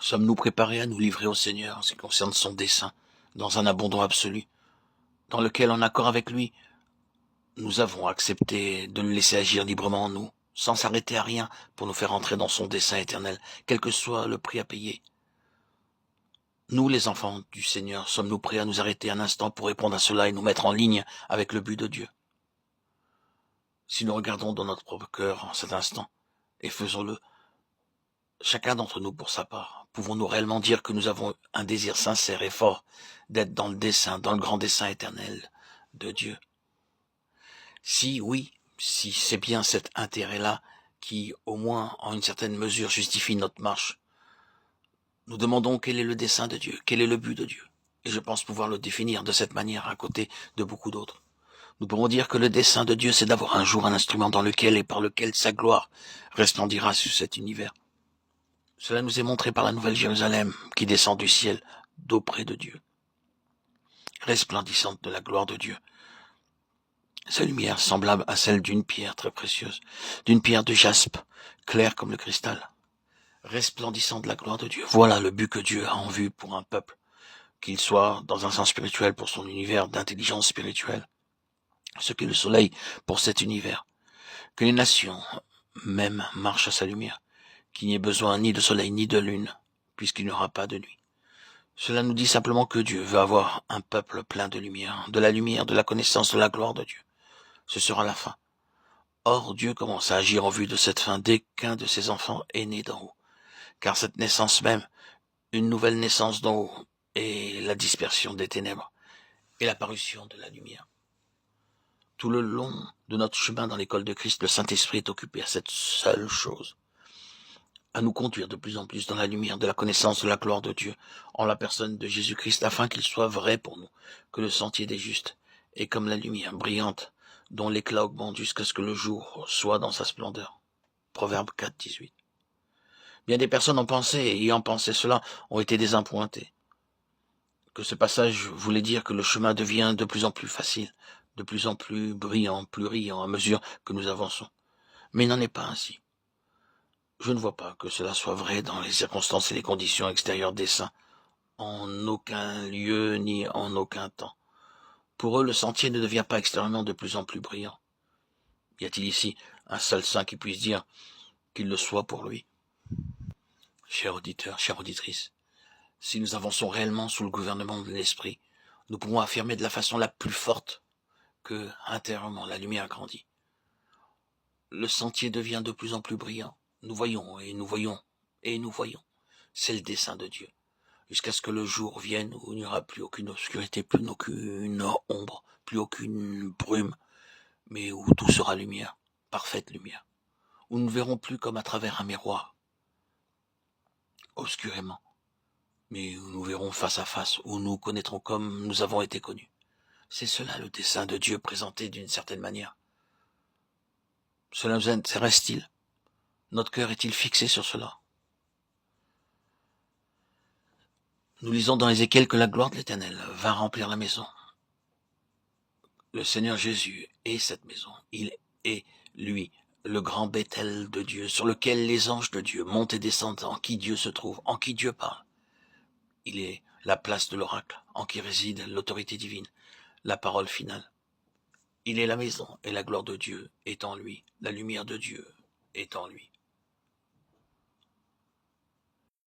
Sommes-nous préparés à nous livrer au Seigneur en ce qui concerne son dessein, dans un abandon absolu, dans lequel, en accord avec lui, nous avons accepté de le laisser agir librement en nous, sans s'arrêter à rien pour nous faire entrer dans son dessein éternel, quel que soit le prix à payer? Nous, les enfants du Seigneur, sommes-nous prêts à nous arrêter un instant pour répondre à cela et nous mettre en ligne avec le but de Dieu? Si nous regardons dans notre propre cœur en cet instant, et faisons-le, chacun d'entre nous pour sa part, pouvons-nous réellement dire que nous avons un désir sincère et fort d'être dans le dessein, dans le grand dessein éternel de Dieu? Si oui, si c'est bien cet intérêt-là qui, au moins en une certaine mesure, justifie notre marche, nous demandons quel est le dessein de Dieu, quel est le but de Dieu. Et je pense pouvoir le définir de cette manière à côté de beaucoup d'autres. Nous pouvons dire que le dessein de Dieu, c'est d'avoir un jour un instrument dans lequel et par lequel sa gloire resplendira sur cet univers. Cela nous est montré par la Nouvelle Jérusalem qui descend du ciel d'auprès de Dieu, resplendissante de la gloire de Dieu. Sa lumière semblable à celle d'une pierre très précieuse, d'une pierre de jaspe, claire comme le cristal, resplendissant de la gloire de Dieu. Voilà le but que Dieu a en vue pour un peuple, qu'il soit dans un sens spirituel pour son univers d'intelligence spirituelle, ce qu'est le soleil pour cet univers, que les nations même marchent à sa lumière, qu'il n'y ait besoin ni de soleil ni de lune, puisqu'il n'y aura pas de nuit. Cela nous dit simplement que Dieu veut avoir un peuple plein de lumière, de la connaissance de la gloire de Dieu. Ce sera la fin. Or, Dieu commence à agir en vue de cette fin dès qu'un de ses enfants est né d'en haut. Car cette naissance même, une nouvelle naissance d'en haut, est la dispersion des ténèbres et l'apparition de la lumière. Tout le long de notre chemin dans l'école de Christ, le Saint-Esprit est occupé à cette seule chose, à nous conduire de plus en plus dans la lumière de la connaissance de la gloire de Dieu, en la personne de Jésus-Christ, afin qu'il soit vrai pour nous, que le sentier des justes est comme la lumière brillante, dont l'éclat augmente jusqu'à ce que le jour soit dans sa splendeur. Proverbe 4, 18. Bien des personnes ont pensé, et ayant pensé cela, ont été désappointées. Que ce passage voulait dire que le chemin devient de plus en plus facile, de plus en plus brillant, plus riant à mesure que nous avançons. Mais il n'en est pas ainsi. Je ne vois pas que cela soit vrai dans les circonstances et les conditions extérieures des saints, en aucun lieu ni en aucun temps. Pour eux, le sentier ne devient pas extérieurement de plus en plus brillant. Y a-t-il ici un seul saint qui puisse dire qu'il le soit pour lui? Cher auditeur, chère auditrice, si nous avançons réellement sous le gouvernement de l'Esprit, nous pouvons affirmer de la façon la plus forte que, intérieurement, la lumière grandit. Le sentier devient de plus en plus brillant. Nous voyons et nous voyons et nous voyons. C'est le dessein de Dieu. Jusqu'à ce que le jour vienne où il n'y aura plus aucune obscurité, plus aucune ombre, plus aucune brume, mais où tout sera lumière, parfaite lumière. Où nous ne verrons plus comme à travers un miroir, obscurément, mais où nous verrons face à face, où nous connaîtrons comme nous avons été connus. C'est cela le dessein de Dieu présenté d'une certaine manière. Cela nous intéresse-t-il? Notre cœur est-il fixé sur cela? Nous lisons dans Ézéchiel que la gloire de l'Éternel va remplir la maison. Le Seigneur Jésus est cette maison. Il est, lui, le grand Bethel de Dieu, sur lequel les anges de Dieu montent et descendent, en qui Dieu se trouve, en qui Dieu parle. Il est la place de l'oracle, en qui réside l'autorité divine, la parole finale. Il est la maison, et la gloire de Dieu est en lui, la lumière de Dieu est en lui.